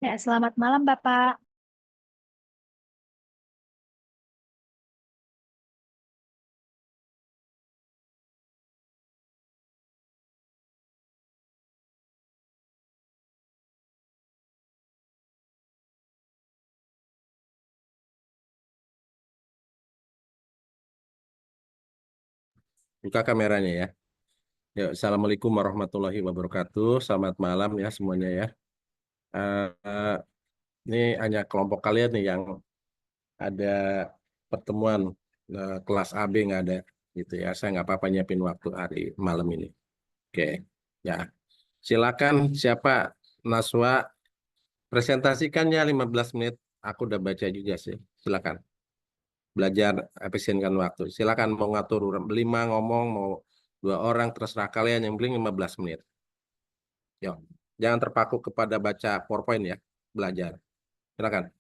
Ya, selamat malam Bapak. Buka kameranya ya. Yuk, Assalamualaikum warahmatullahi wabarakatuh. Selamat malam ya semuanya ya. Eh, eh, ini hanya kelompok kalian nih yang ada pertemuan kelas AB nggak ada gitu ya. Saya nggak apa-apa nyiapin waktu hari malam ini. Oke, ya. Silakan siapa Naswa presentasikannya 15 menit. Aku udah baca juga sih. Silakan belajar efisienkan waktu. Silakan mau ngatur 5 ngomong mau 2 orang terserah kalian yang penting 15 menit. Yuk, jangan terpaku kepada baca PowerPoint ya, belajar. Silakan.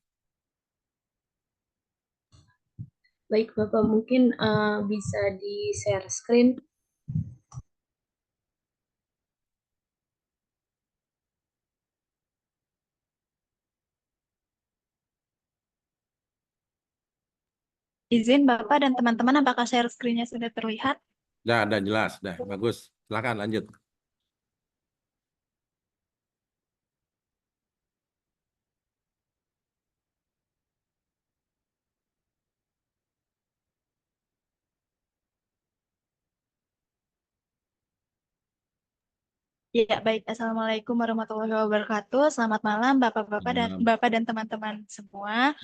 Baik, Bapak, mungkin bisa di-share screen. Izin Bapak dan teman-teman, apakah share screen-nya sudah terlihat? Dah jelas, dah bagus. Silakan lanjut. Ya, baik. Assalamualaikum warahmatullahi wabarakatuh. Selamat malam Bapak dan teman-teman semua.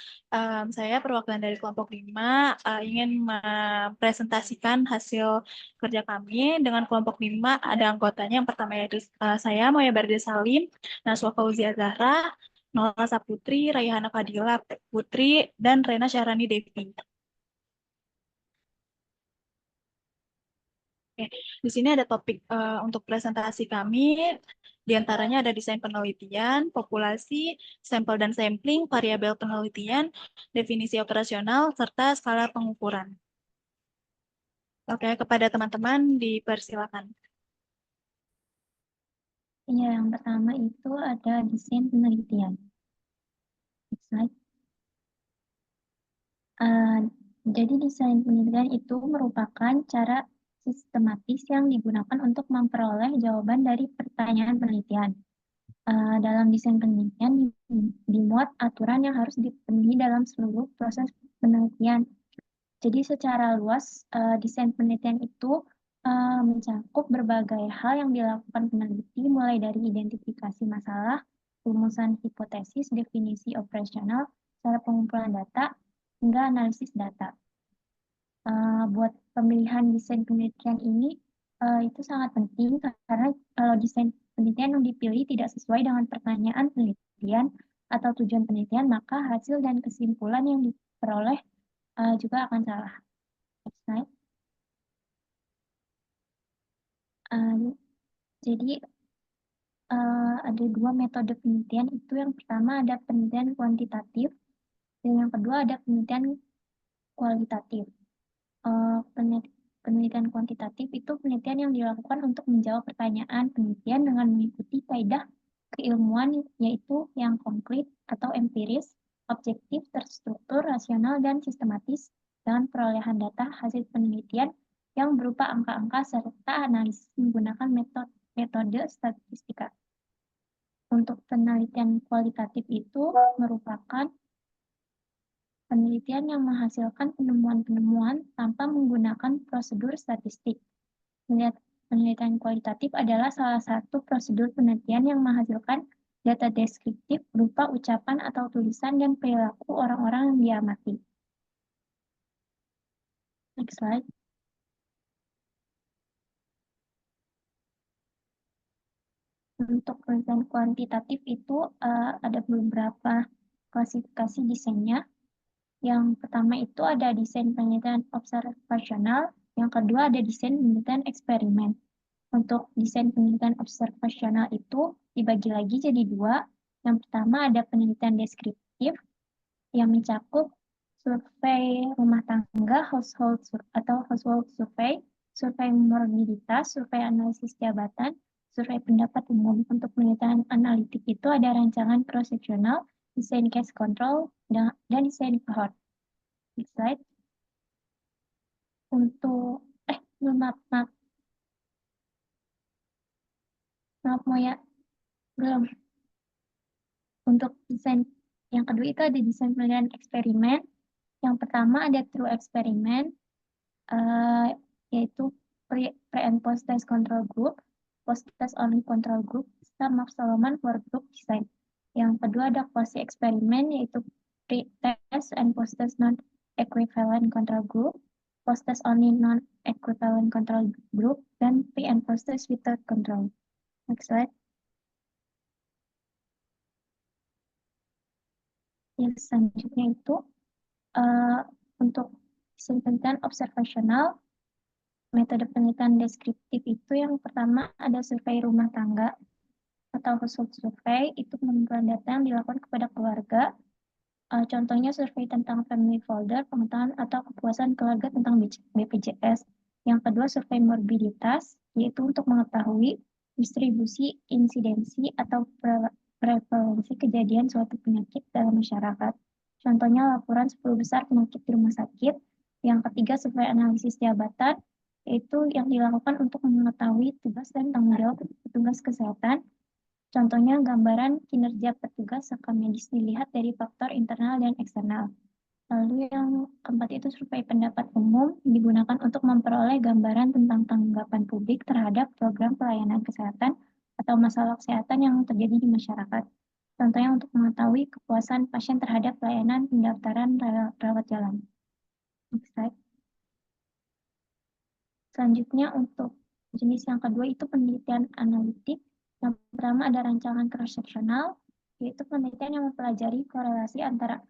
Saya perwakilan dari kelompok 5 ingin mempresentasikan hasil kerja kami. Dengan kelompok 5 ada anggotanya. Yang pertama yaitu saya, Moya Barde Salim, Naswa Fauzia Zahra, Nola Saputri, Raihana Fadila Putri, dan Rena Syahrani Devi. Oke, di sini ada topik untuk presentasi kami. Di antaranya ada desain penelitian, populasi, sampel dan sampling, variabel penelitian, definisi operasional, serta skala pengukuran. Oke, kepada teman-teman dipersilakan. Iya, yang pertama itu ada desain penelitian. Next slide. Jadi desain penelitian itu merupakan cara sistematis yang digunakan untuk memperoleh jawaban dari pertanyaan penelitian. Dalam desain penelitian dimuat aturan yang harus dipenuhi dalam seluruh proses penelitian. Jadi secara luas, desain penelitian itu mencakup berbagai hal yang dilakukan peneliti, mulai dari identifikasi masalah, rumusan hipotesis, definisi operasional, cara pengumpulan data, hingga analisis data. Buat pemilihan desain penelitian ini itu sangat penting karena kalau desain penelitian yang dipilih tidak sesuai dengan pertanyaan penelitian atau tujuan penelitian, maka hasil dan kesimpulan yang diperoleh juga akan salah. Next slide. Jadi ada 2 metode penelitian, itu yang pertama ada penelitian kuantitatif dan yang kedua ada penelitian kualitatif. Penelitian kuantitatif itu penelitian yang dilakukan untuk menjawab pertanyaan penelitian dengan mengikuti kaidah keilmuan, yaitu yang konkret atau empiris, objektif, terstruktur, rasional, dan sistematis dengan perolehan data hasil penelitian yang berupa angka-angka serta analisis menggunakan metode statistika. Untuk penelitian kualitatif itu merupakan penelitian yang menghasilkan penemuan-penemuan tanpa menggunakan prosedur statistik. Penelitian kualitatif adalah salah satu prosedur penelitian yang menghasilkan data deskriptif berupa ucapan atau tulisan dan perilaku orang-orang yang diamati. Next slide. Untuk penelitian kuantitatif itu ada beberapa klasifikasi desainnya. Yang pertama itu ada desain penelitian observasional, yang kedua ada desain penelitian eksperimen. Untuk desain penelitian observasional itu dibagi lagi jadi 2. Yang pertama ada penelitian deskriptif yang mencakup survei rumah tangga, household survey, survei morbiditas, survei analisis jabatan, survei pendapat umum. Untuk penelitian analitik itu ada rancangan cross-sectional, desain case control, dan desain cohort. Next slide. Untuk, maaf Moya, belum. Untuk desain yang kedua itu ada desain penelitian eksperimen. Yang pertama ada true experiment, yaitu pre and post test control group, post test only control group, serta Solomon for group design. Yang kedua ada quasi eksperimen, yaitu pre test and post test non equivalent control group, post test only non equivalent control group, dan pre and post test without control. Next slide. Yang selanjutnya itu untuk penelitian observasional, metode penelitian deskriptif itu yang pertama ada survei rumah tangga atau household survey, itu pengumpulan data yang dilakukan kepada keluarga. Contohnya survei tentang family folder, pengetahuan atau kepuasan keluarga tentang BPJS. Yang kedua survei morbiditas, yaitu untuk mengetahui distribusi, insidensi, atau prevalensi kejadian suatu penyakit dalam masyarakat. Contohnya laporan 10 besar penyakit di rumah sakit. Yang ketiga survei analisis jabatan, yaitu yang dilakukan untuk mengetahui tugas dan tanggung jawab petugas kesehatan. Contohnya gambaran kinerja petugas sekam medis dilihat dari faktor internal dan eksternal. Lalu yang keempat itu survei pendapat umum, digunakan untuk memperoleh gambaran tentang tanggapan publik terhadap program pelayanan kesehatan atau masalah kesehatan yang terjadi di masyarakat. Contohnya untuk mengetahui kepuasan pasien terhadap pelayanan pendaftaran rawat jalan. Next slide. Selanjutnya untuk jenis yang kedua itu penelitian analitik. Yang pertama ada rancangan cross-sectional, yaitu penelitian yang mempelajari korelasi antara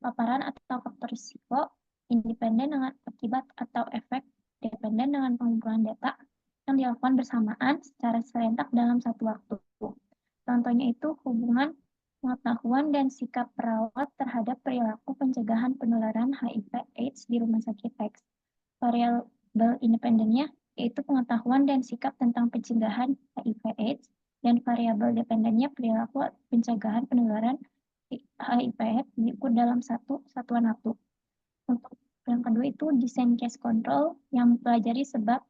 paparan atau faktor risiko independen dengan akibat atau efek dependen dengan pengumpulan data yang dilakukan bersamaan secara serentak dalam satu waktu. Contohnya itu hubungan pengetahuan dan sikap perawat terhadap perilaku pencegahan penularan HIV/AIDS di rumah sakit X. Variabel independennya yaitu pengetahuan dan sikap tentang pencegahan HIV/AIDS, dan variabel dependennya perilaku pencegahan penularan HIV/AIDS diukur dalam satuan waktu. Untuk yang kedua itu desain case control yang mempelajari sebab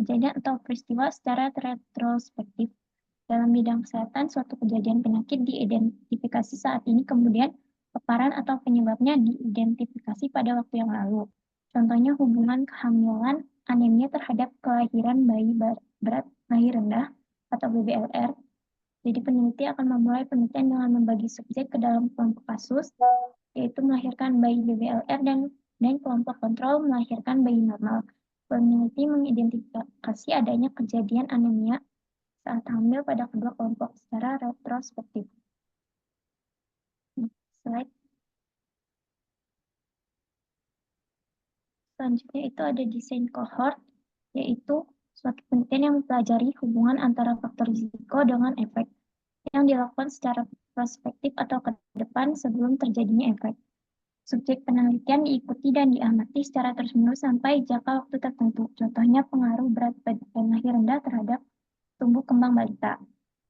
kejadian atau peristiwa secara retrospektif. Dalam bidang kesehatan, suatu kejadian penyakit diidentifikasi saat ini, kemudian paparan atau penyebabnya diidentifikasi pada waktu yang lalu. Contohnya hubungan kehamilan, anemia terhadap kelahiran bayi berat lahir rendah atau BBLR. Jadi peneliti akan memulai penelitian dengan membagi subjek ke dalam kelompok kasus, yaitu melahirkan bayi BBLR dan kelompok kontrol melahirkan bayi normal. Peneliti mengidentifikasi adanya kejadian anemia saat hamil pada kedua kelompok secara retrospektif. Next slide. Selanjutnya itu ada desain cohort, yaitu suatu penelitian yang mempelajari hubungan antara faktor risiko dengan efek yang dilakukan secara prospektif atau ke depan sebelum terjadinya efek. Subjek penelitian diikuti dan diamati secara terus-menerus sampai jangka waktu tertentu. Contohnya pengaruh berat badan lahir rendah terhadap tumbuh kembang balita.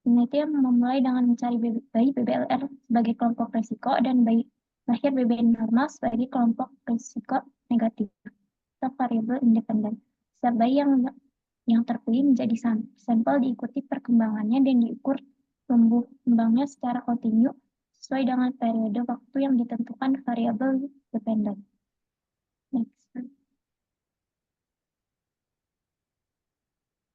Peneliti memulai dengan mencari bayi BBLR sebagai kelompok risiko dan bayi lahir BBN normal sebagai kelompok risiko negatif atau variabel independen. Setiap bayi yang terpilih menjadi sampel diikuti perkembangannya dan diukur tumbuh kembangnya secara kontinu sesuai dengan periode waktu yang ditentukan variabel dependen. Next.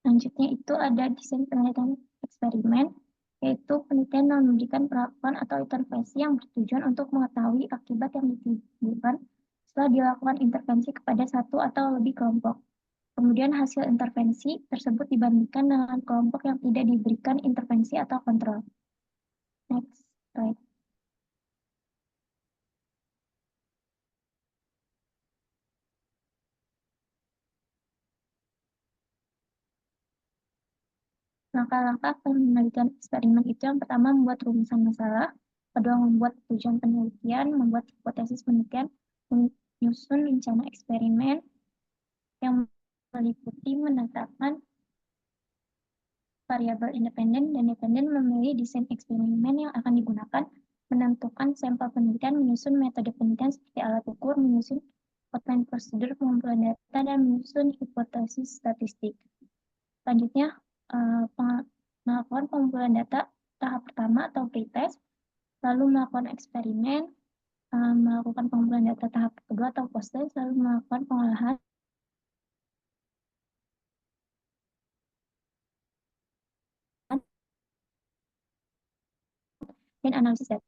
Selanjutnya itu ada desain penelitian eksperimen, yaitu penelitian yang memberikan perlakuan atau intervensi yang bertujuan untuk mengetahui akibat yang ditimbulkan setelah dilakukan intervensi kepada satu atau lebih kelompok. Kemudian hasil intervensi tersebut dibandingkan dengan kelompok yang tidak diberikan intervensi atau kontrol. Next slide. Langkah-langkah penelitian eksperimen itu yang pertama membuat rumusan masalah, kedua membuat tujuan penelitian, membuat hipotesis penelitian, menyusun rencana eksperimen, yang meliputi menetapkan variabel independen dan dependen, memilih desain eksperimen yang akan digunakan, menentukan sampel penelitian, menyusun metode penelitian seperti alat ukur, menyusun outline prosedur pengumpulan data, dan menyusun hipotesis statistik. Selanjutnya, melakukan pengumpulan data tahap pertama atau pretest, lalu melakukan eksperimen, melakukan pengumpulan data tahap kedua atau posttest, lalu melakukan pengolahan, dan analisis data.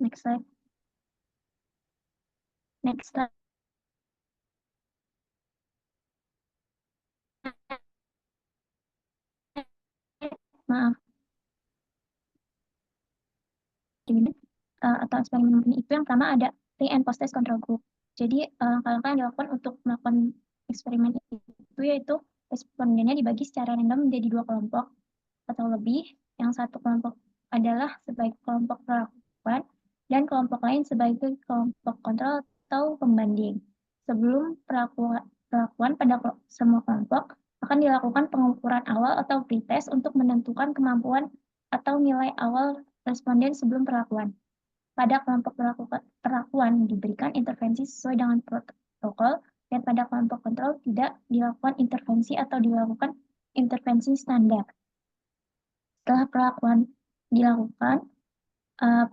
Next slide. Next slide. Maaf. Atau eksperimen ini itu yang pertama ada pre and post test control group. Jadi langkah-langkah yang dilakukan untuk melakukan eksperimen itu yaitu respondennya dibagi secara random menjadi 2 kelompok atau lebih. Yang satu kelompok adalah sebagai kelompok pelakuan dan kelompok lain sebagai kelompok kontrol atau pembanding. Sebelum pelakuan pada semua kelompok akan dilakukan pengukuran awal atau pretest untuk menentukan kemampuan atau nilai awal responden sebelum perlakuan. Pada kelompok perlakuan diberikan intervensi sesuai dengan protokol, dan pada kelompok kontrol tidak dilakukan intervensi atau dilakukan intervensi standar. Setelah perlakuan dilakukan,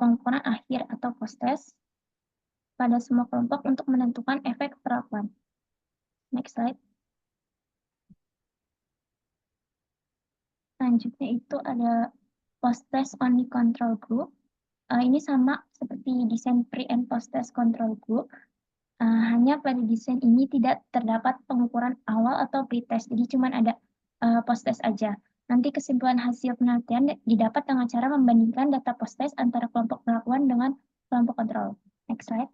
pengukuran akhir atau post-test pada semua kelompok untuk menentukan efek perlakuan. Next slide. Selanjutnya itu ada post-test only control group. Ini sama seperti desain pre and post-test control group. Hanya pada desain ini tidak terdapat pengukuran awal atau pretest, jadi cuma ada post-test aja. Nanti kesimpulan hasil penelitian didapat dengan cara membandingkan data post-test antara kelompok perlakuan dengan kelompok kontrol. Next slide.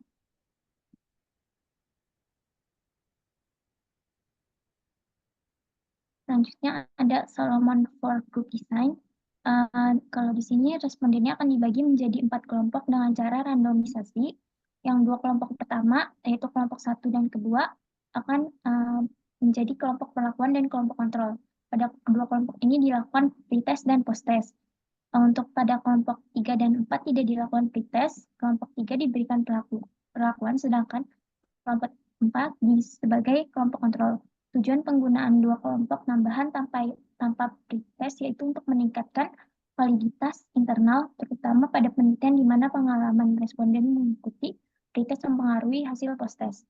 Selanjutnya ada Solomon for Group Design. Kalau di sini respondennya akan dibagi menjadi 4 kelompok dengan cara randomisasi. Yang 2 kelompok pertama, yaitu kelompok 1 dan kedua, akan menjadi kelompok perlakuan dan kelompok kontrol. Pada kedua kelompok ini dilakukan pretest dan posttest. Untuk pada kelompok 3 dan 4 tidak dilakukan pretest, kelompok 3 diberikan perlakuan, sedangkan kelompok 4 sebagai kelompok kontrol. Tujuan penggunaan 2 kelompok tambahan tanpa pretest yaitu untuk meningkatkan validitas internal, terutama pada penelitian di mana pengalaman responden mengikuti pretest mempengaruhi hasil posttest.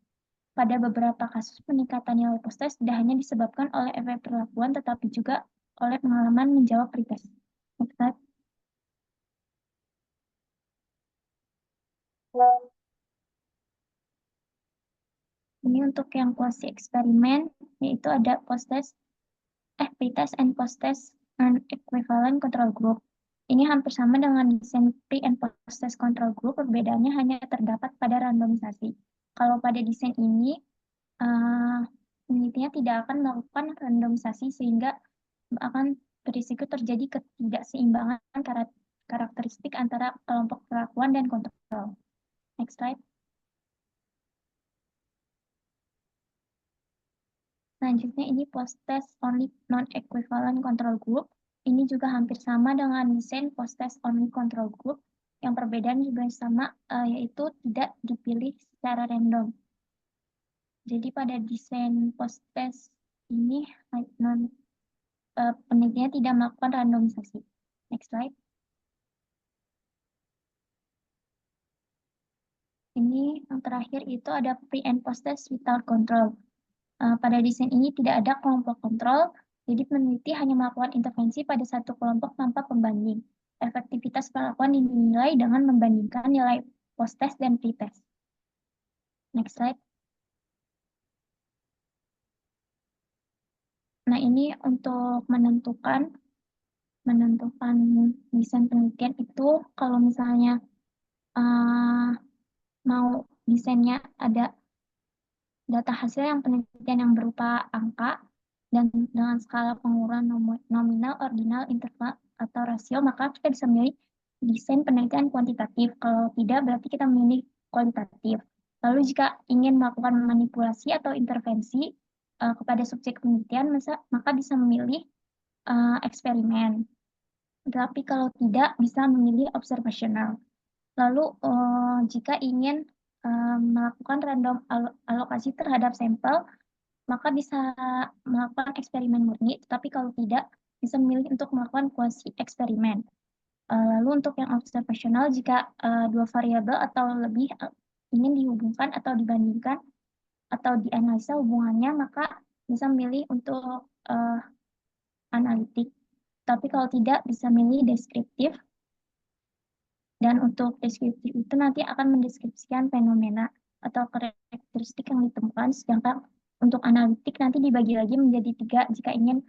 Pada beberapa kasus, peningkatan nilai posttest tidak hanya disebabkan oleh efek perlakuan, tetapi juga oleh pengalaman menjawab pretest. Next slide. Ini untuk yang quasi eksperimen, yaitu ada pretest and post-test equivalent control group. Ini hampir sama dengan desain pre and post-test control group, perbedaannya hanya terdapat pada randomisasi. Kalau pada desain ini, penelitinya tidak akan melakukan randomisasi sehingga akan berisiko terjadi ketidakseimbangan karakteristik antara kelompok perlakuan dan kontrol. Next slide. Selanjutnya ini post-test only non-equivalent control group. Ini juga hampir sama dengan desain post-test only control group. Yang perbedaan juga sama, yaitu tidak dipilih secara random. Jadi pada desain post-test ini penelitiannya tidak melakukan randomisasi. Next slide. Ini yang terakhir itu ada pre and post-test without control. Pada desain ini tidak ada kelompok kontrol, jadi peneliti hanya melakukan intervensi pada satu kelompok tanpa pembanding. Efektivitas perlakuan dinilai dengan membandingkan nilai post-test dan pre-test. Next slide. Nah, ini untuk menentukan desain penelitian itu, kalau misalnya mau desainnya ada data hasil yang penelitian yang berupa angka, dan dengan skala pengukuran nominal, ordinal, interval, atau rasio, maka kita bisa memilih desain penelitian kuantitatif. Kalau tidak, berarti kita memilih kualitatif. Lalu jika ingin melakukan manipulasi atau intervensi kepada subjek penelitian, maka bisa memilih eksperimen. Tapi kalau tidak, bisa memilih observational. Lalu jika ingin melakukan random alokasi terhadap sampel, maka bisa melakukan eksperimen murni, tetapi kalau tidak, bisa memilih untuk melakukan kuasi eksperimen. Lalu untuk yang observational, jika dua variabel atau lebih ingin dihubungkan atau dibandingkan atau dianalisa hubungannya, maka bisa memilih untuk analitik. Tapi kalau tidak, bisa memilih deskriptif. Dan untuk deskriptif itu nanti akan mendeskripsikan fenomena atau karakteristik yang ditemukan, sedangkan untuk analitik nanti dibagi lagi menjadi 3 jika ingin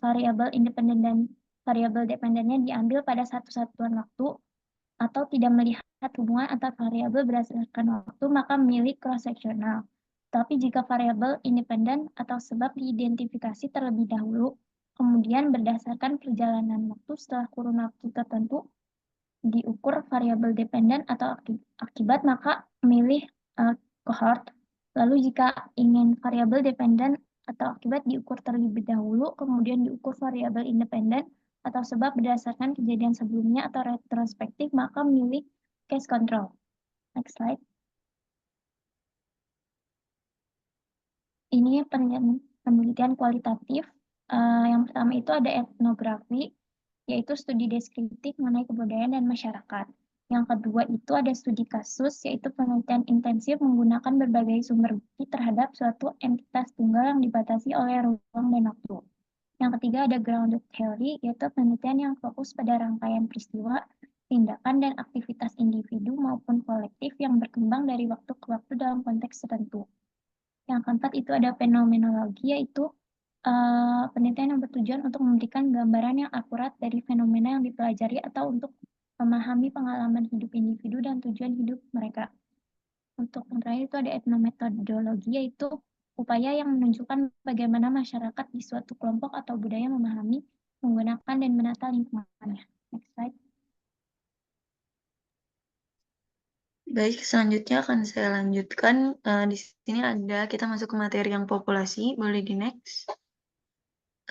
variabel independen dan variabel dependennya diambil pada satu satuan waktu atau tidak melihat hubungan antar variabel berdasarkan waktu, maka memilih cross-sectional. Tapi jika variabel independen atau sebab diidentifikasi terlebih dahulu, kemudian berdasarkan perjalanan waktu setelah kurun waktu tertentu, diukur variabel dependen atau akibat, maka memilih cohort. Lalu jika ingin variabel dependen atau akibat diukur terlebih dahulu, kemudian diukur variabel independen atau sebab berdasarkan kejadian sebelumnya atau retrospektif, maka memilih case control. Next slide. Ini penelitian kualitatif. Yang pertama itu ada etnografi, yaitu studi deskriptif mengenai kebudayaan dan masyarakat. Yang kedua itu ada studi kasus, yaitu penelitian intensif menggunakan berbagai sumber bukti terhadap suatu entitas tunggal yang dibatasi oleh ruang dan waktu. Yang ketiga ada grounded theory, yaitu penelitian yang fokus pada rangkaian peristiwa, tindakan, dan aktivitas individu maupun kolektif yang berkembang dari waktu ke waktu dalam konteks tertentu. Yang keempat itu ada fenomenologi, yaitu penelitian yang bertujuan untuk memberikan gambaran yang akurat dari fenomena yang dipelajari atau untuk memahami pengalaman hidup individu dan tujuan hidup mereka. Untuk yang terakhir itu ada etnometodologi, yaitu upaya yang menunjukkan bagaimana masyarakat di suatu kelompok atau budaya memahami, menggunakan, dan menata lingkungannya. Next slide. Baik, selanjutnya akan saya lanjutkan. Di sini kita masuk ke materi yang populasi. Boleh di next.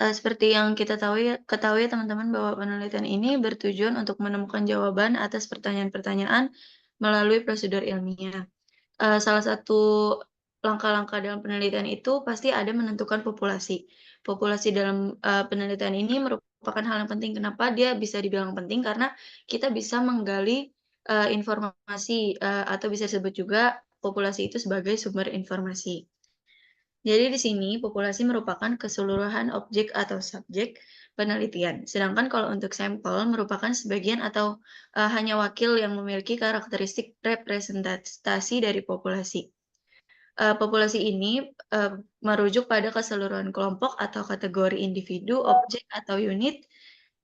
Seperti yang kita ketahui teman-teman bahwa penelitian ini bertujuan untuk menemukan jawaban atas pertanyaan-pertanyaan melalui prosedur ilmiah. Salah satu langkah-langkah dalam penelitian itu pasti ada menentukan populasi. Populasi dalam penelitian ini merupakan hal yang penting. Kenapa dia bisa dibilang penting? Karena kita bisa menggali informasi atau bisa disebut juga populasi itu sebagai sumber informasi. Jadi di sini populasi merupakan keseluruhan objek atau subjek penelitian. Sedangkan kalau untuk sampel merupakan sebagian atau hanya wakil yang memiliki karakteristik representasi dari populasi. Populasi ini merujuk pada keseluruhan kelompok atau kategori individu, objek atau unit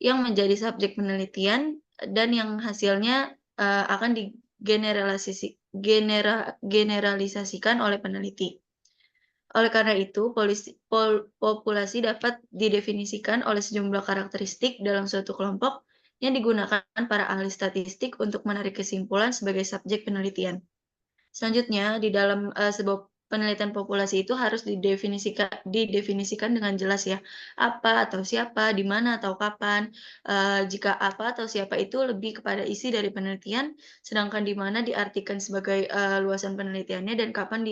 yang menjadi subjek penelitian dan yang hasilnya akan digeneralisasikan oleh peneliti. Oleh karena itu, populasi dapat didefinisikan oleh sejumlah karakteristik dalam suatu kelompok yang digunakan para ahli statistik untuk menarik kesimpulan sebagai subjek penelitian. Selanjutnya, di dalam sebuah penelitian populasi itu harus didefinisikan dengan jelas ya, apa atau siapa, di mana atau kapan. Jika apa atau siapa itu lebih kepada isi dari penelitian, sedangkan di mana diartikan sebagai luasan penelitiannya dan kapan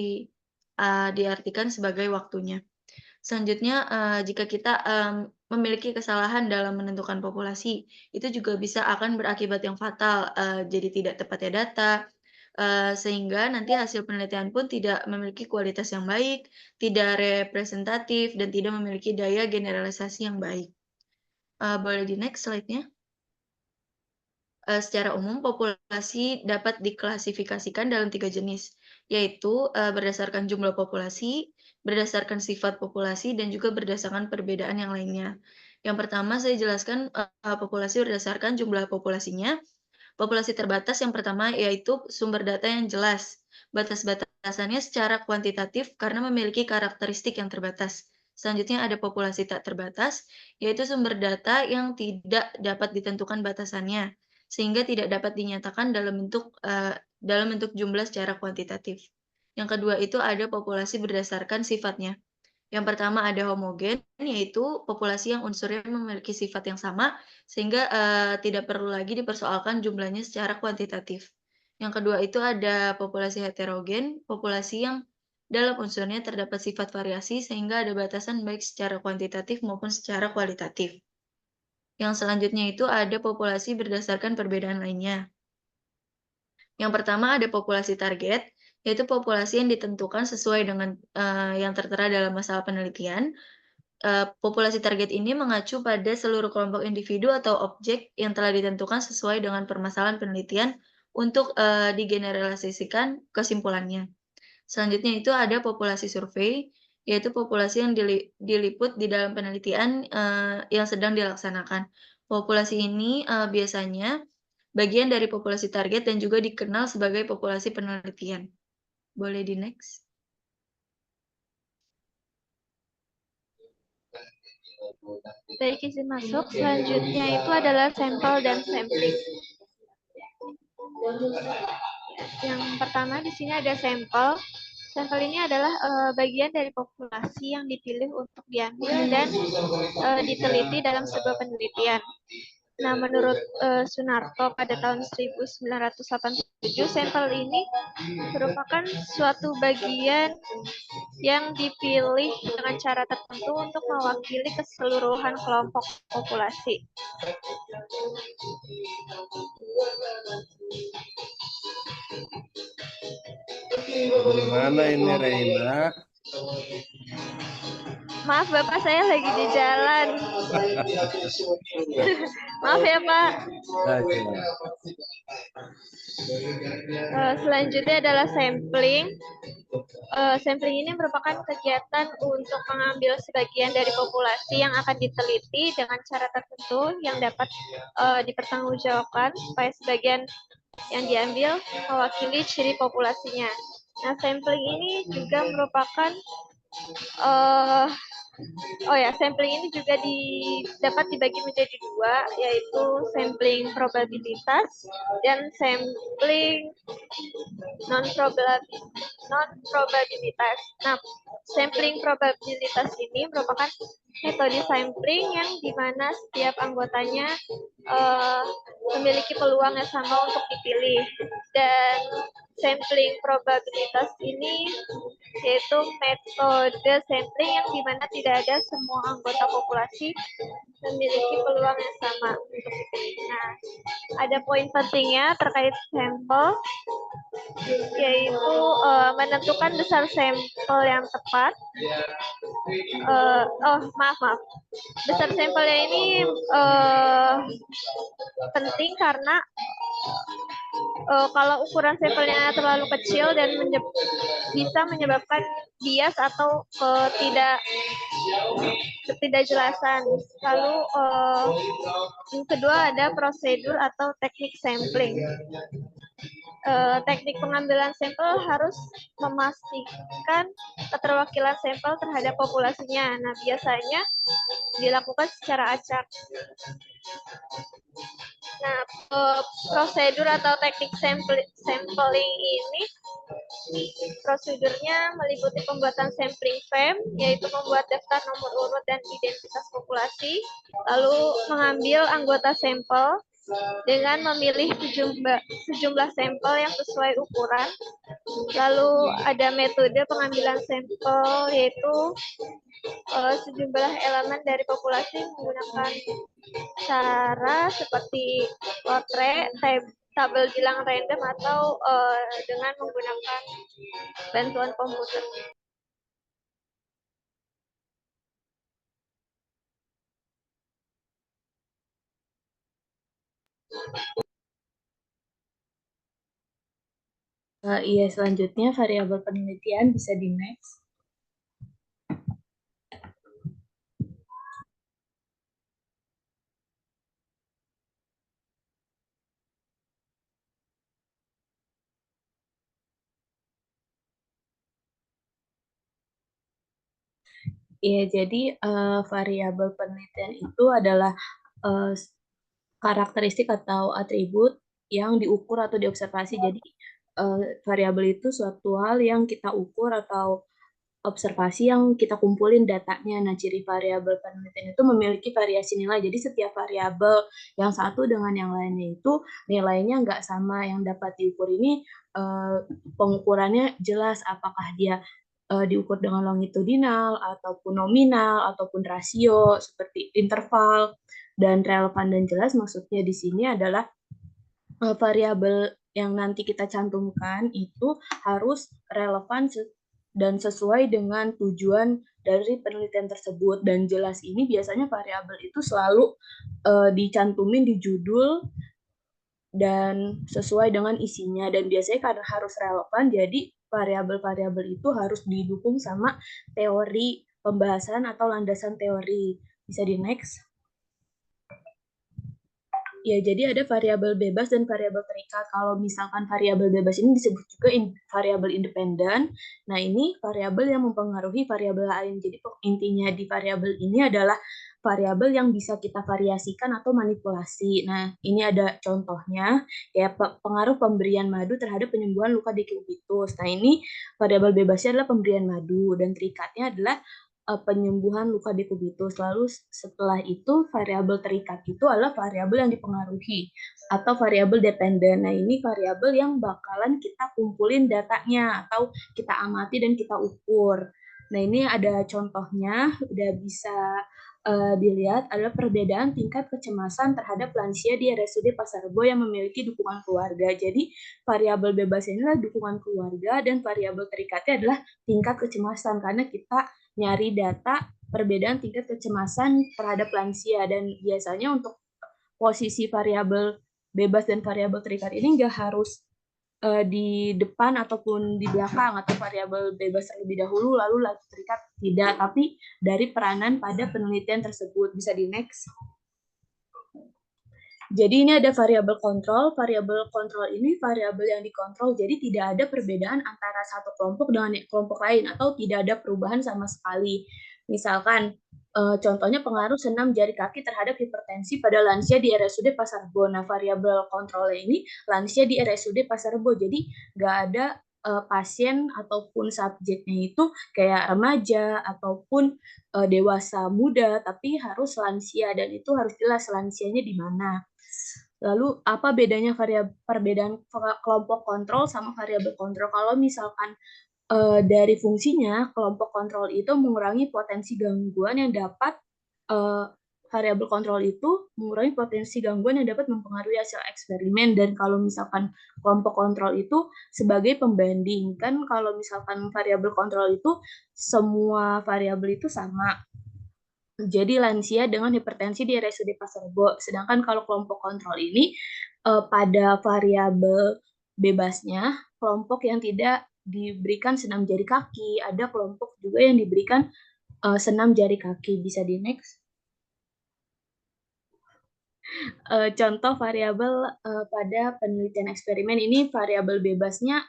diartikan sebagai waktunya. Selanjutnya, jika kita memiliki kesalahan dalam menentukan populasi, itu juga bisa akan berakibat yang fatal, jadi tidak tepatnya data, sehingga nanti hasil penelitian pun tidak memiliki kualitas yang baik, tidak representatif, dan tidak memiliki daya generalisasi yang baik. Boleh di next slide-nya. Secara umum, populasi dapat diklasifikasikan dalam 3 jenis, yaitu berdasarkan jumlah populasi, berdasarkan sifat populasi, dan juga berdasarkan perbedaan yang lainnya. Yang pertama, saya jelaskan populasi berdasarkan jumlah populasinya. Populasi terbatas yang pertama yaitu sumber data yang jelas. Batas-batasannya secara kuantitatif karena memiliki karakteristik yang terbatas. Selanjutnya ada populasi tak terbatas, yaitu sumber data yang tidak dapat ditentukan batasannya, sehingga tidak dapat dinyatakan dalam bentuk jumlah secara kuantitatif. Yang kedua itu ada populasi berdasarkan sifatnya. Yang pertama ada homogen, yaitu populasi yang unsurnya memiliki sifat yang sama, sehingga tidak perlu lagi dipersoalkan jumlahnya secara kuantitatif. Yang kedua itu ada populasi heterogen, populasi yang dalam unsurnya terdapat sifat variasi sehingga ada batasan baik secara kuantitatif maupun secara kualitatif. Yang selanjutnya itu ada populasi berdasarkan perbedaan lainnya. Yang pertama ada populasi target, yaitu populasi yang ditentukan sesuai dengan yang tertera dalam masalah penelitian. Populasi target ini mengacu pada seluruh kelompok individu atau objek yang telah ditentukan sesuai dengan permasalahan penelitian untuk digeneralisasikan kesimpulannya. Selanjutnya itu ada populasi survei, yaitu populasi yang diliput di dalam penelitian yang sedang dilaksanakan. Populasi ini biasanya bagian dari populasi target dan juga dikenal sebagai populasi penelitian. Boleh di next. Baik, izin masuk. Selanjutnya itu adalah sampel dan sampling. Yang pertama di sini ada sampel. Sampel ini adalah bagian dari populasi yang dipilih untuk diambil dan diteliti dalam sebuah penelitian. Nah, menurut Sunarto pada tahun 1987, sampel ini merupakan suatu bagian yang dipilih dengan cara tertentu untuk mewakili keseluruhan kelompok populasi. Gimana ini Reina? Maaf Bapak, saya lagi di jalan. Maaf ya Pak. Selanjutnya adalah sampling. Sampling ini merupakan kegiatan untuk mengambil sebagian dari populasi yang akan diteliti dengan cara tertentu yang dapat dipertanggungjawabkan supaya sebagian yang diambil mewakili ciri populasinya. Nah, sampling ini juga merupakan sampling ini juga dapat dibagi menjadi dua, yaitu sampling probabilitas dan sampling non-probabilitas. Nah, sampling probabilitas ini merupakan metode sampling yang dimana setiap anggotanya memiliki peluang yang sama untuk dipilih. Dan sampling probabilitas ini yaitu metode sampling yang dimana tidak ada semua anggota populasi memiliki peluang yang sama untuk dipilih. Nah, ada poin pentingnya terkait sampel, yaitu menentukan besar sampel yang tepat. Maaf. Besar sampelnya ini penting karena kalau ukuran sampelnya terlalu kecil dan bisa menyebabkan bias atau ketidakjelasan. Lalu yang kedua ada prosedur atau teknik sampling. Teknik pengambilan sampel harus memastikan keterwakilan sampel terhadap populasinya. Nah, biasanya dilakukan secara acak. Nah, prosedur atau teknik sampling ini prosedurnya meliputi pembuatan sampling frame, yaitu membuat daftar nomor urut dan identitas populasi, lalu mengambil anggota sampel dengan memilih sejumlah sampel yang sesuai ukuran. Lalu ada metode pengambilan sampel, yaitu sejumlah elemen dari populasi menggunakan cara seperti lotre, tabel bilang random, atau dengan menggunakan bantuan komputer. Iya, selanjutnya variabel penelitian bisa di next. Iya, jadi variabel penelitian itu adalah eh, karakteristik atau atribut yang diukur atau diobservasi. Jadi variabel itu suatu hal yang kita ukur atau observasi yang kita kumpulin datanya. Nah, ciri variabel penelitian itu memiliki variasi nilai. Jadi setiap variabel yang satu dengan yang lainnya itu nilainya nggak sama. Yang dapat diukur ini pengukurannya jelas apakah dia diukur dengan longitudinal ataupun nominal ataupun rasio seperti interval dan relevan dan jelas. Maksudnya di sini adalah variabel yang nanti kita cantumkan itu harus relevan dan sesuai dengan tujuan dari penelitian tersebut. Dan jelas ini biasanya variabel itu selalu dicantumin di judul dan sesuai dengan isinya. Dan biasanya karena harus relevan, jadi variabel-variabel itu harus didukung sama teori pembahasan atau landasan teori. Bisa di next. Ya, jadi ada variabel bebas dan variabel terikat. Kalau misalkan variabel bebas ini disebut juga variabel independen. Nah, ini variabel yang mempengaruhi variabel lain. Jadi intinya di variabel ini adalah variabel yang bisa kita variasikan atau manipulasi. Nah, ini ada contohnya, kayak pengaruh pemberian madu terhadap penyembuhan luka dekubitus. Nah, ini variabel bebasnya adalah pemberian madu, dan terikatnya adalah penyembuhan luka dekubitus. Lalu setelah itu variabel terikat itu adalah variabel yang dipengaruhi atau variabel dependen. Nah, ini variabel yang bakalan kita kumpulin datanya atau kita amati dan kita ukur. Nah, ini ada contohnya, udah bisa dilihat adalah perbedaan tingkat kecemasan terhadap lansia di RSUD Pasar Rebo yang memiliki dukungan keluarga. Jadi variabel bebas ini adalah dukungan keluarga dan variabel terikatnya adalah tingkat kecemasan, karena kita nyari data perbedaan tingkat kecemasan terhadap lansia. Dan biasanya untuk posisi variabel bebas dan variabel terikat ini nggak harus di depan ataupun di belakang, atau variabel bebas terlebih dahulu lalu terikat, tidak, tapi dari peranan pada penelitian tersebut. Bisa di next. Jadi ini ada variabel kontrol. Variabel kontrol ini variabel yang dikontrol. Jadi tidak ada perbedaan antara satu kelompok dengan kelompok lain atau tidak ada perubahan sama sekali. Misalkan contohnya pengaruh senam jari kaki terhadap hipertensi pada lansia di RSUD Pasar Rebo. Nah, variabel kontrolnya ini lansia di RSUD Pasar Rebo. Jadi nggak ada pasien ataupun subjeknya itu kayak remaja ataupun dewasa muda, tapi harus lansia, dan itu harus jelas lansianya di mana. Lalu apa bedanya perbedaan kelompok kontrol sama variabel kontrol? Kalau misalkan dari fungsinya, kelompok kontrol itu mengurangi potensi gangguan yang dapat variabel kontrol itu mengurangi potensi gangguan yang dapat mempengaruhi hasil eksperimen. Dan kalau misalkan kelompok kontrol itu sebagai pembanding, kan kalau misalkan variabel kontrol itu semua variabel itu sama. Jadi lansia dengan hipertensi di RSUD Pasar Rebo. Sedangkan kalau kelompok kontrol ini pada variabel bebasnya, kelompok yang tidak diberikan senam jari kaki, ada kelompok juga yang diberikan senam jari kaki. Bisa di next. Contoh variabel pada penelitian eksperimen ini, variabel bebasnya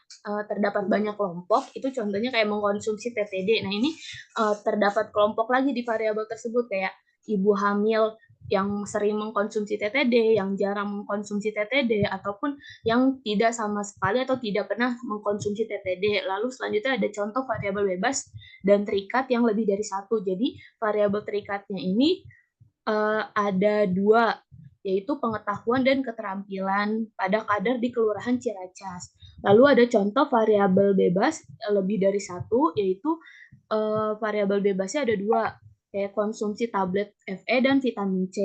terdapat banyak kelompok. Itu contohnya kayak mengkonsumsi TTD. Nah, ini terdapat kelompok lagi di variabel tersebut, kayak ibu hamil yang sering mengkonsumsi TTD, yang jarang mengkonsumsi TTD, ataupun yang tidak sama sekali atau tidak pernah mengkonsumsi TTD. Lalu selanjutnya ada contoh variabel bebas dan terikat yang lebih dari satu. Jadi variabel terikatnya ini ada dua, yaitu pengetahuan dan keterampilan pada kadar di Kelurahan Ciracas. Lalu ada contoh variabel bebas lebih dari satu, yaitu variabel bebasnya ada dua, kayak konsumsi tablet Fe dan vitamin C.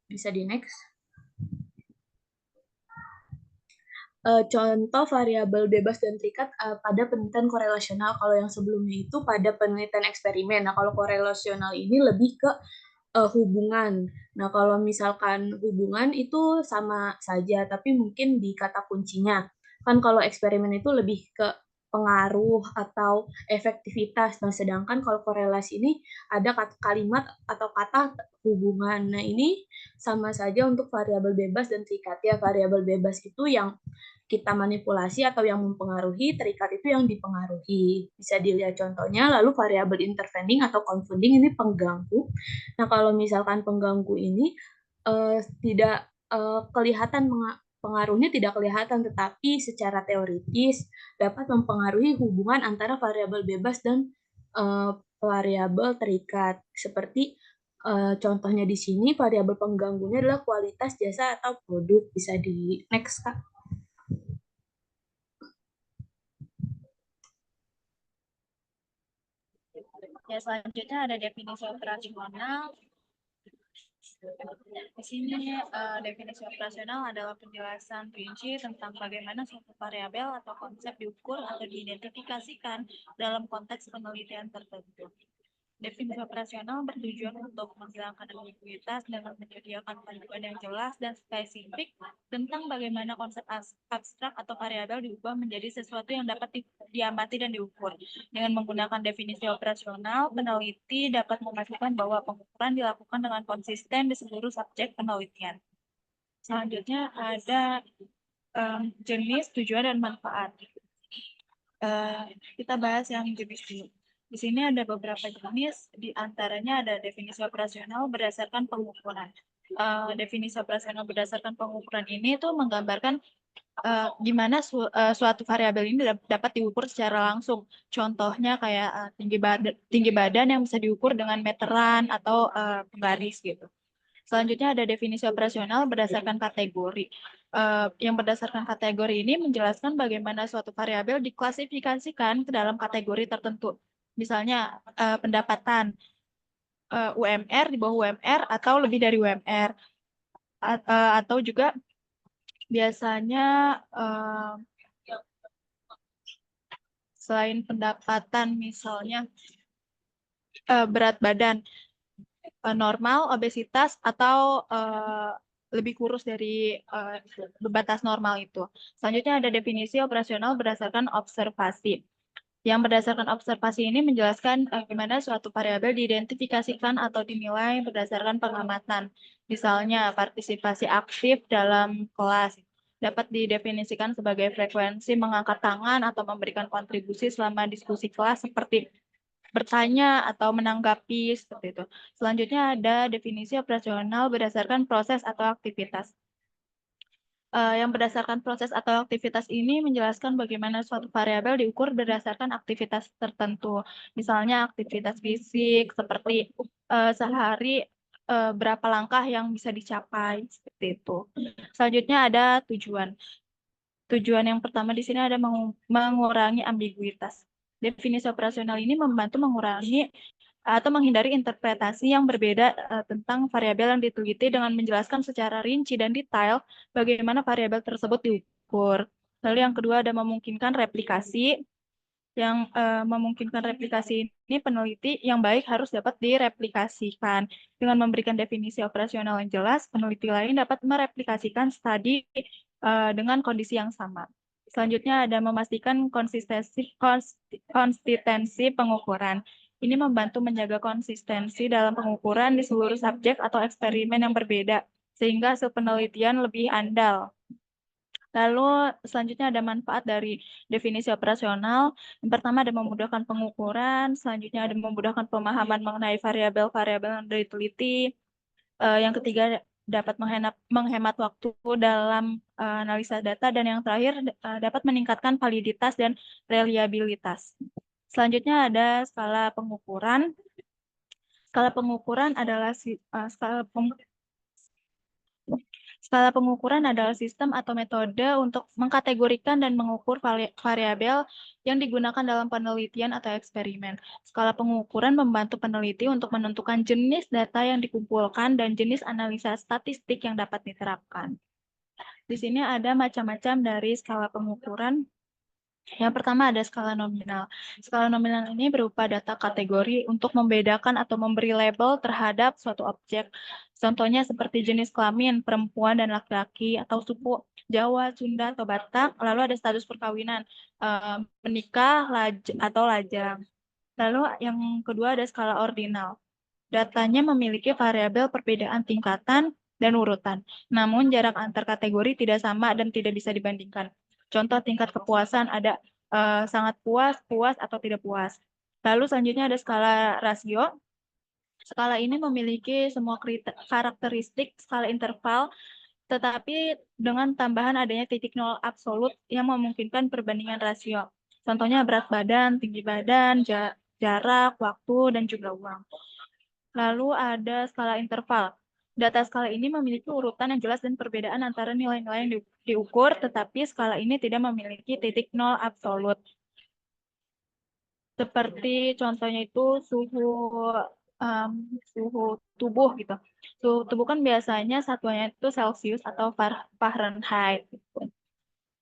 Bisa di next. Contoh variabel bebas dan terikat pada penelitian korelasional. Kalau yang sebelumnya itu pada penelitian eksperimen. Nah, kalau korelasional ini lebih ke hubungan. Nah, kalau misalkan hubungan itu sama saja, tapi mungkin di kata kuncinya. Kan kalau eksperimen itu lebih ke pengaruh atau efektivitas. Nah, sedangkan kalau korelasi ini ada kalimat atau kata hubungan. Nah, ini sama saja untuk variabel bebas dan terikat. Ya, variabel bebas itu yang kita manipulasi atau yang mempengaruhi, terikat itu yang dipengaruhi. Bisa dilihat contohnya, lalu variabel intervening atau confounding ini pengganggu. Nah, kalau misalkan pengganggu ini tidak kelihatan pengaruhnya tidak kelihatan, tetapi secara teoritis dapat mempengaruhi hubungan antara variabel bebas dan variabel terikat. Seperti contohnya di sini, variabel pengganggunya adalah kualitas jasa atau produk. Bisa di next, Kak. Ya, selanjutnya ada definisi operasional. Di sini definisi operasional adalah penjelasan rinci tentang bagaimana suatu variabel atau konsep diukur atau diidentifikasikan dalam konteks penelitian tertentu. Definisi operasional bertujuan untuk menghilangkan ambiguitas dengan menyediakan panduan yang jelas dan spesifik tentang bagaimana konsep abstrak atau variabel diubah menjadi sesuatu yang dapat diamati dan diukur. Dengan menggunakan definisi operasional, peneliti dapat memastikan bahwa pengukuran dilakukan dengan konsisten di seluruh subjek penelitian. Selanjutnya ada jenis, tujuan, dan manfaat. Kita bahas yang jenis dulu. Di sini ada beberapa jenis, di antaranya ada definisi operasional berdasarkan pengukuran. Definisi operasional berdasarkan pengukuran ini tuh menggambarkan gimana suatu variabel ini dapat diukur secara langsung. Contohnya kayak tinggi badan yang bisa diukur dengan meteran atau penggaris gitu. Selanjutnya ada definisi operasional berdasarkan kategori. Yang berdasarkan kategori ini menjelaskan bagaimana suatu variabel diklasifikasikan ke dalam kategori tertentu. Misalnya pendapatan UMR di bawah UMR atau lebih dari UMR. Atau juga biasanya selain pendapatan misalnya berat badan normal, obesitas, atau lebih kurus dari batas normal itu. Selanjutnya ada definisi operasional berdasarkan observasi. Yang berdasarkan observasi ini menjelaskan bagaimana suatu variabel diidentifikasikan atau dinilai berdasarkan pengamatan. Misalnya partisipasi aktif dalam kelas dapat didefinisikan sebagai frekuensi mengangkat tangan atau memberikan kontribusi selama diskusi kelas seperti bertanya atau menanggapi seperti itu. Selanjutnya ada definisi operasional berdasarkan proses atau aktivitas. Yang berdasarkan proses atau aktivitas ini menjelaskan bagaimana suatu variabel diukur berdasarkan aktivitas tertentu. Misalnya aktivitas fisik seperti sehari berapa langkah yang bisa dicapai seperti itu. Selanjutnya ada tujuan. Tujuan yang pertama di sini ada mengurangi ambiguitas. Definisi operasional ini membantu mengurangi atau menghindari interpretasi yang berbeda tentang variabel yang diteliti dengan menjelaskan secara rinci dan detail bagaimana variabel tersebut diukur. Lalu yang kedua ada memungkinkan replikasi. Yang memungkinkan replikasi ini peneliti yang baik harus dapat direplikasikan. Dengan memberikan definisi operasional yang jelas, peneliti lain dapat mereplikasikan studi dengan kondisi yang sama. Selanjutnya ada memastikan konsistensi pengukuran. Ini membantu menjaga konsistensi dalam pengukuran di seluruh subjek atau eksperimen yang berbeda, sehingga hasil penelitian lebih andal. Lalu selanjutnya ada manfaat dari definisi operasional. Yang pertama ada memudahkan pengukuran, selanjutnya ada memudahkan pemahaman mengenai variabel-variabel yang diteliti. Yang ketiga dapat menghemat waktu dalam analisa data, dan yang terakhir dapat meningkatkan validitas dan reliabilitas. Selanjutnya ada skala pengukuran. Skala pengukuran adalah skala pengukuran adalah sistem atau metode untuk mengkategorikan dan mengukur variabel yang digunakan dalam penelitian atau eksperimen. Skala pengukuran membantu peneliti untuk menentukan jenis data yang dikumpulkan dan jenis analisa statistik yang dapat diterapkan. Di sini ada macam-macam dari skala pengukuran. Yang pertama ada skala nominal. Skala nominal ini berupa data kategori untuk membedakan atau memberi label terhadap suatu objek. Contohnya seperti jenis kelamin, perempuan dan laki-laki, atau suku Jawa, Sunda, atau Batak. Lalu ada status perkawinan, menikah, atau lajang. Lalu yang kedua ada skala ordinal. Datanya memiliki variabel perbedaan tingkatan dan urutan. Namun jarak antar kategori tidak sama dan tidak bisa dibandingkan. Contoh tingkat kepuasan ada sangat puas, puas, atau tidak puas. Lalu selanjutnya ada skala rasio. Skala ini memiliki semua karakteristik skala interval, tetapi dengan tambahan adanya titik nol absolut yang memungkinkan perbandingan rasio. Contohnya berat badan, tinggi badan, jarak, waktu, dan juga uang. Lalu ada skala interval. Data skala ini memiliki urutan yang jelas dan perbedaan antara nilai-nilai yang diukur, tetapi skala ini tidak memiliki titik nol absolut. Seperti contohnya itu suhu tubuh gitu. Suhu tubuh kan biasanya satuannya itu Celsius atau Fahrenheit. Gitu.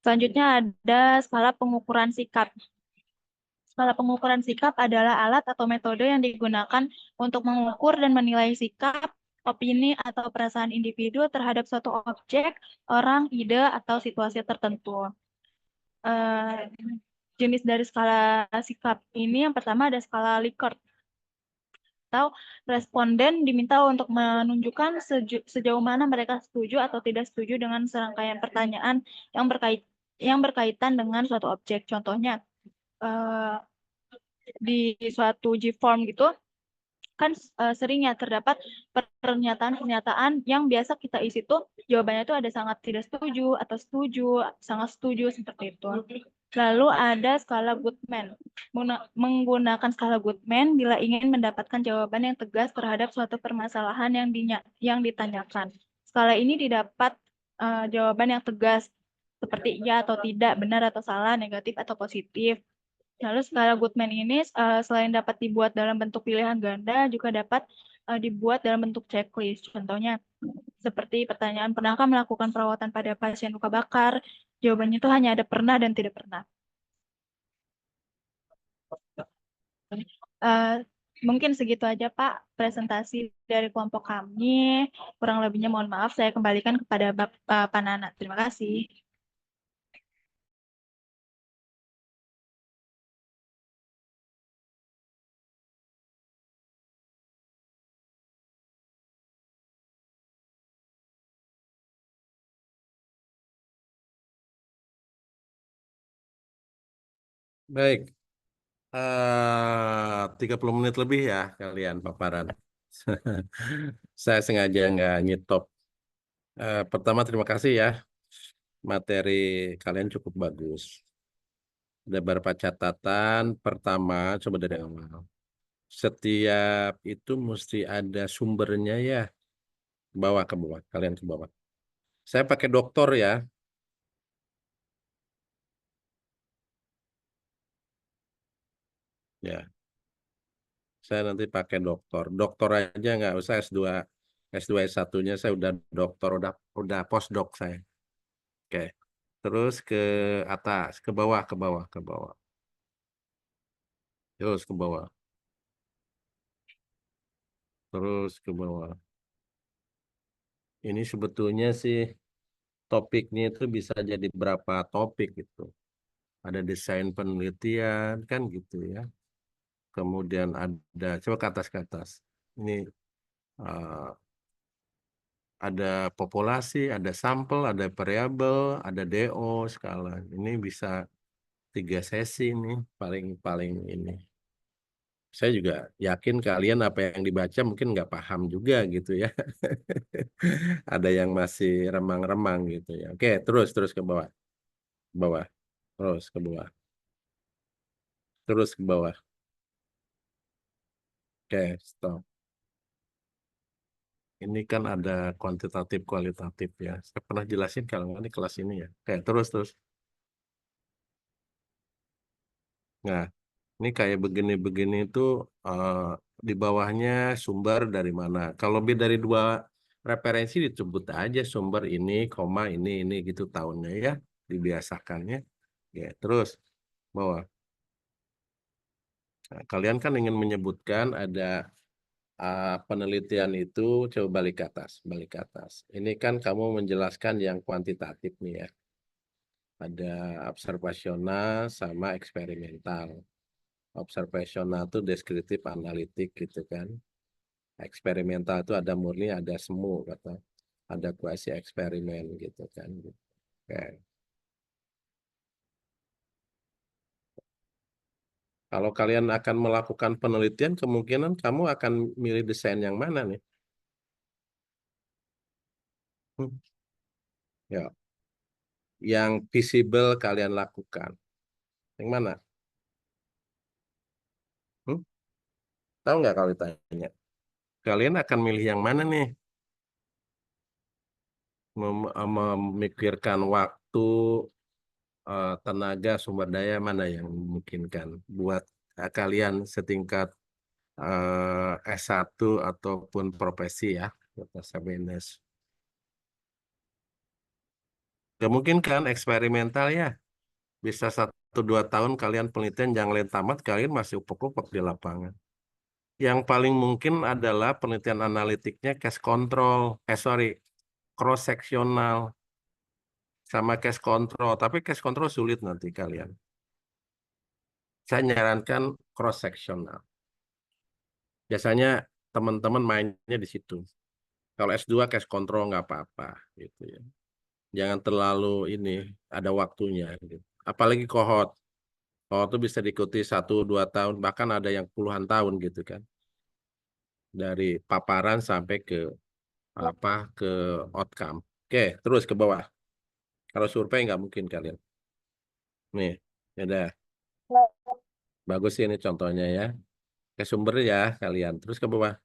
Selanjutnya ada skala pengukuran sikap. Skala pengukuran sikap adalah alat atau metode yang digunakan untuk mengukur dan menilai sikap, opini, atau perasaan individu terhadap suatu objek, orang, ide, atau situasi tertentu. Jenis dari skala sikap ini yang pertama ada skala Likert. Atau responden diminta untuk menunjukkan sejauh mana mereka setuju atau tidak setuju dengan serangkaian pertanyaan yang berkaitan dengan suatu objek. Contohnya, di suatu G-form gitu, kan sering ya terdapat pernyataan-pernyataan yang biasa kita isi tuh jawabannya tuh ada sangat tidak setuju atau setuju, sangat setuju seperti itu. Lalu ada skala Goodman. Menggunakan skala Goodman bila ingin mendapatkan jawaban yang tegas terhadap suatu permasalahan yang ditanyakan. Skala ini didapat jawaban yang tegas seperti iya atau tidak, benar atau salah, negatif atau positif. Lalu skala Goodman ini selain dapat dibuat dalam bentuk pilihan ganda, juga dapat dibuat dalam bentuk checklist. Contohnya, seperti pertanyaan, pernahkah melakukan perawatan pada pasien luka bakar? Jawabannya itu hanya ada pernah dan tidak pernah. Mungkin segitu aja, Pak, presentasi dari kelompok kami. Kurang lebihnya mohon maaf, saya kembalikan kepada Pak Nana. Terima kasih. Baik, 30 menit lebih ya kalian paparan. Saya sengaja nggak nyetop. Pertama terima kasih ya, materi kalian cukup bagus. Ada beberapa catatan. Pertama, coba dari awal. Setiap itu mesti ada sumbernya ya. Ke bawah, kalian ke bawah. Saya pakai doktor ya. Ya, saya nanti pakai doktor. Doktor aja nggak usah S2. S2 S1-nya saya udah doktor, udah postdoc saya. Oke. Terus ke atas, ke bawah, ke bawah, ke bawah. Terus ke bawah. Terus ke bawah. Ini sebetulnya sih topiknya itu bisa jadi berapa topik gitu. Ada desain penelitian kan gitu ya. Kemudian ada, coba ke atas. Ini uh, ada populasi, ada sampel, ada variabel, ada DO skala. Ini bisa 3 sesi nih paling ini. Saya juga yakin kalian apa yang dibaca mungkin nggak paham juga gitu ya. Ada yang masih remang-remang gitu ya. Oke, terus ke bawah, bawah, terus ke bawah, terus ke bawah. Oke, stop. Ini kan ada kuantitatif kualitatif ya. Saya pernah jelasin kalau nggak di kelas ini ya. Oke, terus. Nah, ini kayak begini-begini itu di bawahnya sumber dari mana. Kalau lebih dari 2 referensi disebut aja sumber ini, koma ini gitu tahunnya ya. Dibiasakannya. Ya, terus bawah. Nah, kalian kan ingin menyebutkan ada penelitian itu, coba balik ke atas. Ini kan kamu menjelaskan yang kuantitatif nih ya. Ada observasional sama eksperimental. Observasional itu deskriptif analitik gitu kan. Eksperimental itu ada murni, ada semu kata. Ada kuasi eksperimen gitu kan. Oke. Kalau kalian akan melakukan penelitian, kemungkinan kamu akan milih desain yang mana nih? Hmm, Ya, yang visible kalian lakukan. Yang mana? Hmm? Tahu nggak kalau ditanya? Kalian akan milih yang mana nih? Memikirkan waktu, tenaga, sumber daya mana yang memungkinkan buat kalian setingkat S1 ataupun profesi ya, bahasa BNS. Gak mungkin kan eksperimental ya. Bisa 1-2 tahun kalian penelitian jangan lain tamat, kalian masih upek-upek di lapangan. Yang paling mungkin adalah penelitian analitiknya case control, cross sectional sama case control. Tapi case control sulit nanti kalian. Saya nyarankan cross sectional. Biasanya teman-teman mainnya di situ. Kalau S2 case control nggak apa-apa gitu ya. Jangan terlalu ini ada waktunya gitu. Apalagi cohort. Cohort itu bisa diikuti 1-2 tahun, bahkan ada yang puluhan tahun gitu kan. Dari paparan sampai ke ke outcome. Oke, terus ke bawah. Kalau survei nggak mungkin kalian. Nih, ya udah. Bagus sih ini contohnya ya. Ke sumber ya kalian. Terus ke bawah.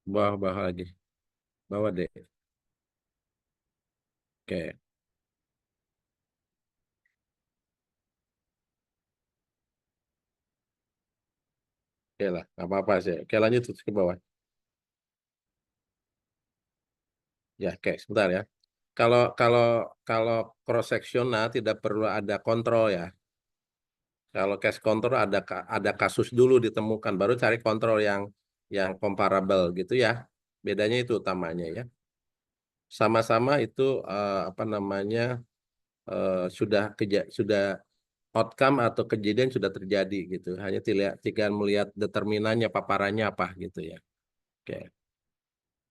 Bawah lagi. Bawah deh. Oke. Oke lah, nggak apa-apa sih. Oke, lanjut terus ke bawah. Ya, oke, sebentar ya. Kalau kalau kalau cross sectional tidak perlu ada kontrol ya. Kalau case control ada kasus dulu ditemukan, baru cari kontrol yang comparable gitu ya. Bedanya itu utamanya ya. Sama-sama itu apa namanya sudah outcome atau kejadian sudah terjadi gitu. Hanya tinggal melihat determinannya, paparannya apa gitu ya. Oke.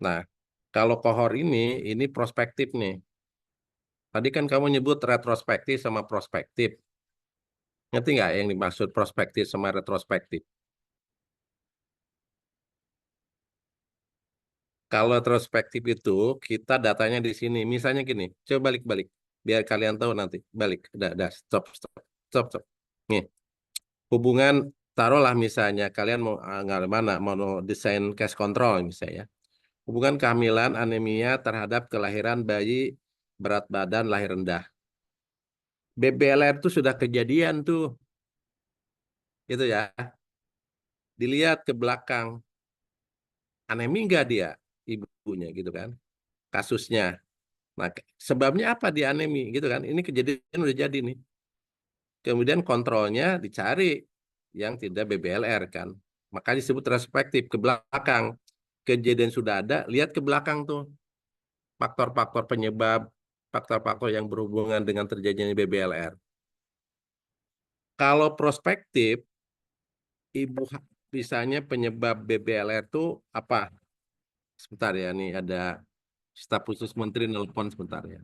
Nah, kalau kohor ini prospektif nih. Tadi kan kamu nyebut retrospektif sama prospektif. Ngerti nggak yang dimaksud prospektif sama retrospektif? Kalau retrospektif itu kita datanya di sini. Misalnya gini, coba balik-balik. Biar kalian tahu nanti. Balik. Udah, stop, stop, stop, stop. Nih, hubungan taruhlah misalnya kalian mau nggak mana mau desain case control misalnya. Hubungan kehamilan anemia terhadap kelahiran bayi berat badan lahir rendah. BBLR itu sudah kejadian tuh. Itu ya. Dilihat ke belakang. Anemi enggak dia ibunya gitu kan. Kasusnya. Nah, sebabnya apa dia anemi gitu kan? Ini kejadian udah jadi nih. Kemudian kontrolnya dicari yang tidak BBLR kan. Maka disebut retrospektif ke belakang. Kejadian sudah ada, lihat ke belakang tuh. Faktor-faktor penyebab, faktor-faktor yang berhubungan dengan terjadinya BBLR. Kalau prospektif, ibu misalnya penyebab BBLR itu apa? Sebentar ya, nih ada staf khusus menteri nelpon sebentar ya.